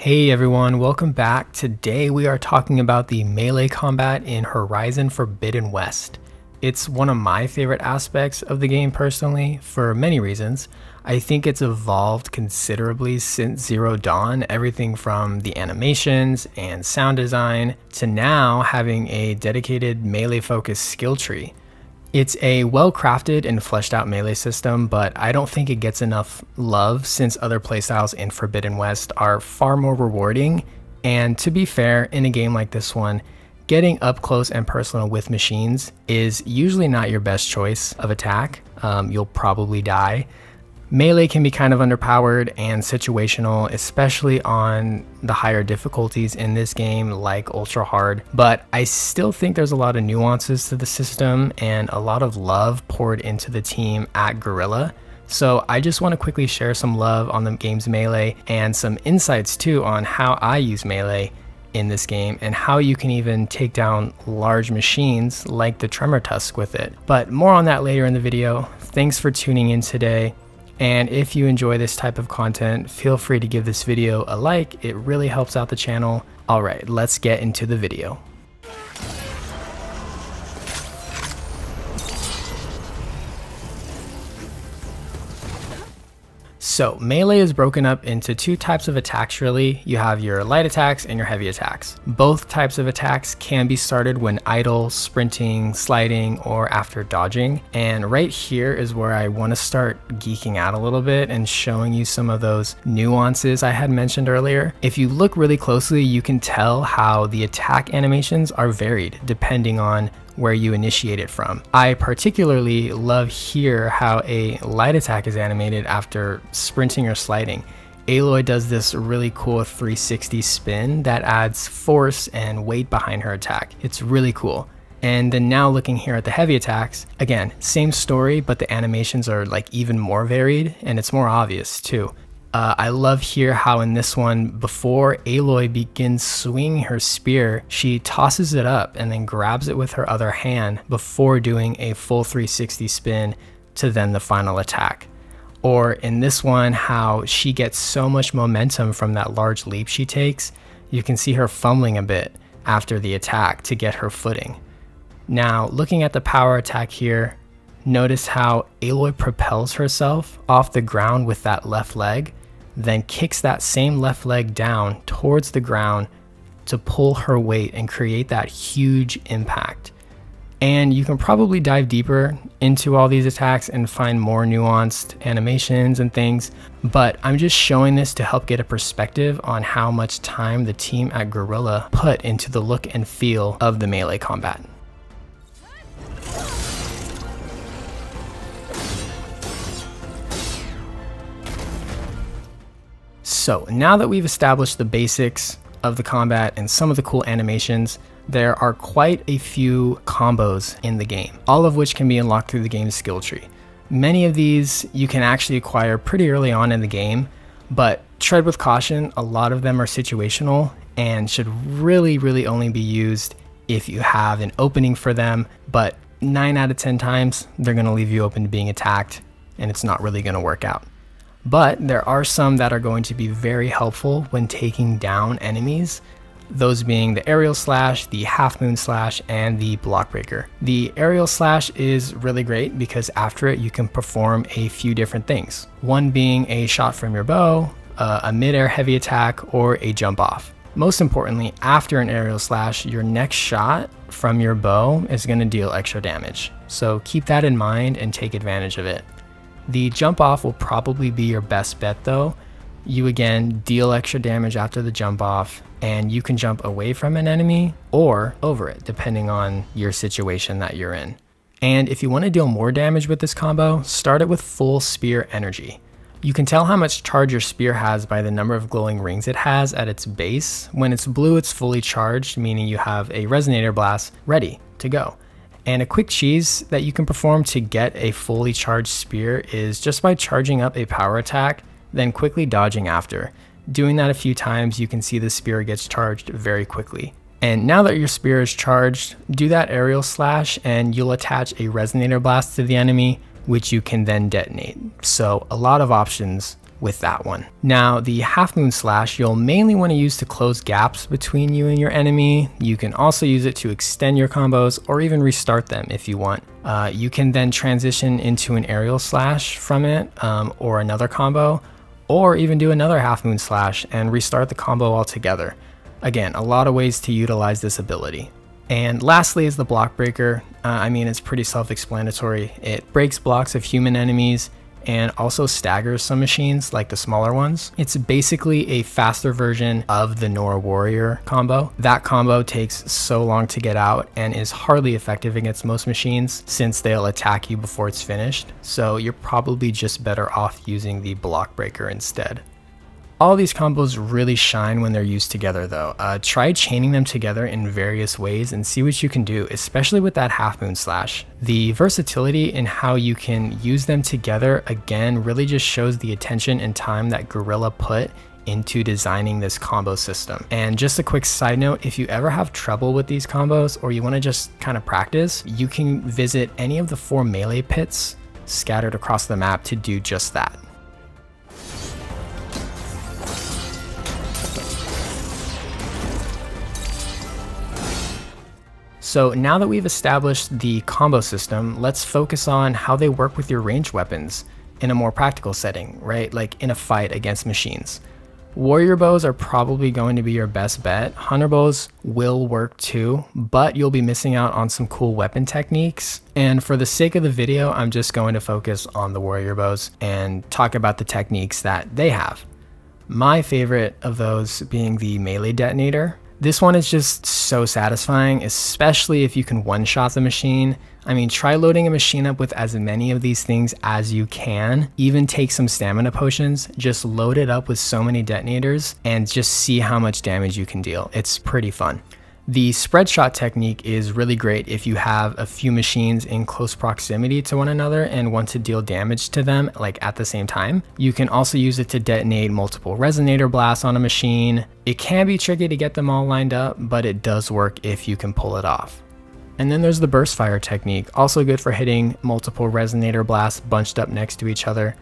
Hey everyone, welcome back. Today we are talking about the melee combat in Horizon Forbidden West. It's one of my favorite aspects of the game personally, for many reasons. I think it's evolved considerably since Zero Dawn, everything from the animations and sound design to now having a dedicated melee focused skill tree. It's a well-crafted and fleshed out melee system, but I don't think it gets enough love since other playstyles in Forbidden West are far more rewarding. And to be fair, in a game like this one, getting up close and personal with machines is usually not your best choice of attack. You'll probably die. Melee can be kind of underpowered and situational, especially on the higher difficulties in this game like ultra hard, but I still think there's a lot of nuances to the system and a lot of love poured into the team at Guerrilla. So I just want to quickly share some love on the game's melee and some insights too on how I use melee in this game and how you can even take down large machines like the Tremor Tusk with it. But more on that later in the video. Thanks for tuning in today. And if you enjoy this type of content, feel free to give this video a like. It really helps out the channel. All right, let's get into the video. So melee is broken up into two types of attacks really. You have your light attacks and your heavy attacks. Both types of attacks can be started when idle, sprinting, sliding, or after dodging. And right here is where I want to start geeking out a little bit and showing you some of those nuances I had mentioned earlier. If you look really closely, you can tell how the attack animations are varied depending on where you initiate it from. I particularly love here how a light attack is animated after sprinting or sliding. Aloy does this really cool 360 spin that adds force and weight behind her attack. It's really cool. And then now looking here at the heavy attacks, again, same story, but the animations are like even more varied and it's more obvious too. I love here how in this one, before Aloy begins swinging her spear, she tosses it up and then grabs it with her other hand before doing a full 360 spin to then the final attack. Or in this one, how she gets so much momentum from that large leap she takes, you can see her fumbling a bit after the attack to get her footing. Now, looking at the power attack here, notice how Aloy propels herself off the ground with that left leg, then kicks that same left leg down towards the ground to pull her weight and create that huge impact. And you can probably dive deeper into all these attacks and find more nuanced animations and things, but I'm just showing this to help get a perspective on how much time the team at Guerrilla put into the look and feel of the melee combat. So now that we've established the basics of the combat and some of the cool animations, there are quite a few combos in the game, all of which can be unlocked through the game's skill tree. Many of these you can actually acquire pretty early on in the game, but tread with caution. A lot of them are situational and should really only be used if you have an opening for them, but 9 out of 10 times they're going to leave you open to being attacked and it's not really going to work out. But there are some that are going to be very helpful when taking down enemies, those being the aerial slash, the half moon slash, and the block breaker. The aerial slash is really great because after it you can perform a few different things, one being a shot from your bow, a mid-air heavy attack, or a jump off. Most importantly, after an aerial slash, your next shot from your bow is going to deal extra damage, so keep that in mind and take advantage of it. The jump off will probably be your best bet though. You again deal extra damage after the jump off and you can jump away from an enemy or over it depending on your situation that you're in. And if you want to deal more damage with this combo, start it with full spear energy. You can tell how much charge your spear has by the number of glowing rings it has at its base. When it's blue, it's fully charged, meaning you have a resonator blast ready to go. And a quick cheese that you can perform to get a fully charged spear is just by charging up a power attack, then quickly dodging after. Doing that a few times, you can see the spear gets charged very quickly. And now that your spear is charged, do that aerial slash and you'll attach a resonator blast to the enemy, which you can then detonate. So a lot of options with that one. Now, the Half Moon Slash you'll mainly want to use to close gaps between you and your enemy. You can also use it to extend your combos or even restart them if you want. You can then transition into an aerial slash from it, or another combo, or even do another Half Moon Slash and restart the combo altogether. Again, a lot of ways to utilize this ability. And lastly is the Block Breaker. I mean, it's pretty self-explanatory. It breaks blocks of human enemies and also staggers some machines like the smaller ones. It's basically a faster version of the Nora Warrior combo. That combo takes so long to get out and is hardly effective against most machines since they'll attack you before it's finished. So you're probably just better off using the Block Breaker instead. All these combos really shine when they're used together though. Try chaining them together in various ways and see what you can do, especially with that Half Moon Slash. The versatility in how you can use them together again really just shows the attention and time that Guerrilla put into designing this combo system. And just a quick side note, if you ever have trouble with these combos or you want to just kind of practice, you can visit any of the 4 melee pits scattered across the map to do just that. So now that we've established the combo system, let's focus on how they work with your ranged weapons in a more practical setting, right? Like in a fight against machines. Warrior bows are probably going to be your best bet. Hunter bows will work too, but you'll be missing out on some cool weapon techniques. And for the sake of the video, I'm just going to focus on the warrior bows and talk about the techniques that they have. My favorite of those being the melee detonator. This one is just so satisfying, especially if you can one-shot the machine. I mean, try loading a machine up with as many of these things as you can. Even take some stamina potions, just load it up with so many detonators and just see how much damage you can deal. It's pretty fun. The spread shot technique is really great if you have a few machines in close proximity to one another and want to deal damage to them like at the same time. You can also use it to detonate multiple resonator blasts on a machine. It can be tricky to get them all lined up, but it does work if you can pull it off. And then there's the burst fire technique, also good for hitting multiple resonator blasts bunched up next to each other.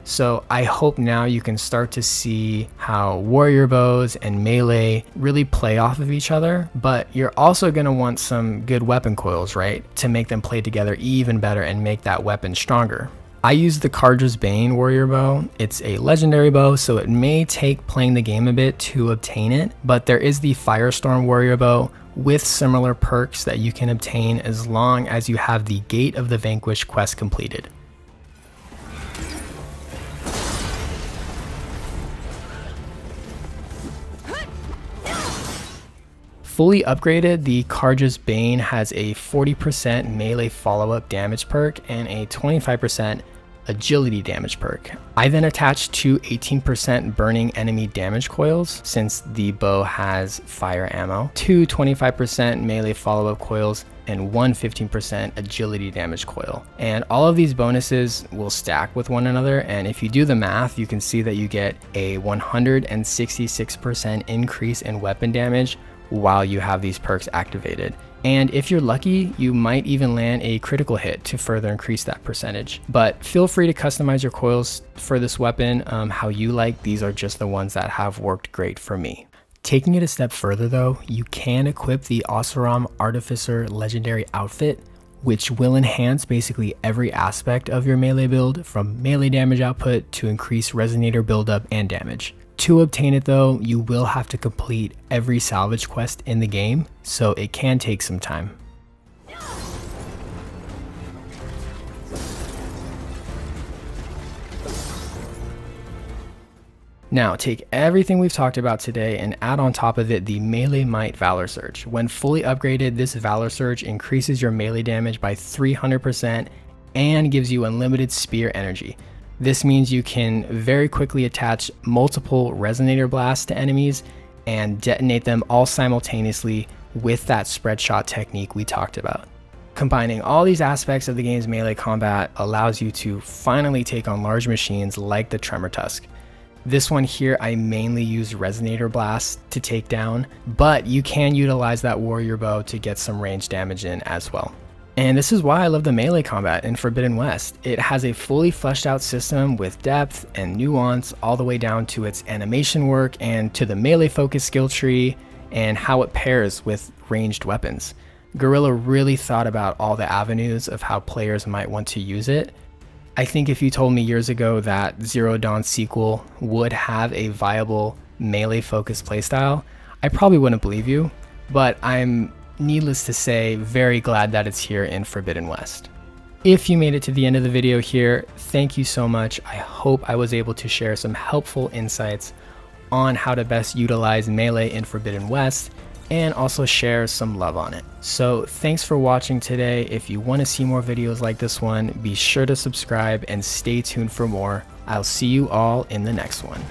So I hope now you can start to see how warrior bows and melee really play off of each other, but you're also going to want some good weapon coils, right? To make them play together even better and make that weapon stronger. I use the Carja's Bane warrior bow. It's a legendary bow, so it may take playing the game a bit to obtain it, but there is the Firestorm warrior bow with similar perks that you can obtain as long as you have the Gate of the Vanquished quest completed. Fully upgraded, the Carja's Bane has a 40% melee follow-up damage perk and a 25% agility damage perk. I then attached 2 18% burning enemy damage coils since the bow has fire ammo, 2 25% melee follow-up coils, and 1 15% agility damage coil. And all of these bonuses will stack with one another, and if you do the math, you can see that you get a 166% increase in weapon damage while you have these perks activated. And if you're lucky, you might even land a critical hit to further increase that percentage. But feel free to customize your coils for this weapon how you like. These are just the ones that have worked great for me. Taking it a step further though, you can equip the Oseram Artificer Legendary Outfit, which will enhance basically every aspect of your melee build, from melee damage output to increase resonator buildup and damage. To obtain it though, you will have to complete every salvage quest in the game, so it can take some time. Now, take everything we've talked about today and add on top of it the Melee Might Valor Surge. When fully upgraded, this Valor Surge increases your melee damage by 300% and gives you unlimited spear energy. This means you can very quickly attach multiple resonator blasts to enemies and detonate them all simultaneously with that spread shot technique we talked about. Combining all these aspects of the game's melee combat allows you to finally take on large machines like the Tremor Tusk. This one here, I mainly use resonator blasts to take down, but you can utilize that warrior bow to get some range damage in as well. And this is why I love the melee combat in Forbidden West. It has a fully fleshed out system with depth and nuance all the way down to its animation work and to the melee focus skill tree and how it pairs with ranged weapons. Guerrilla really thought about all the avenues of how players might want to use it. I think if you told me years ago that Zero Dawn's sequel would have a viable melee focused playstyle, I probably wouldn't believe you, but I'm, needless to say, very glad that it's here in Forbidden West. If you made it to the end of the video here, thank you so much. I hope I was able to share some helpful insights on how to best utilize melee in Forbidden West and also share some love on it. So thanks for watching today. If you want to see more videos like this one, be sure to subscribe and stay tuned for more. I'll see you all in the next one.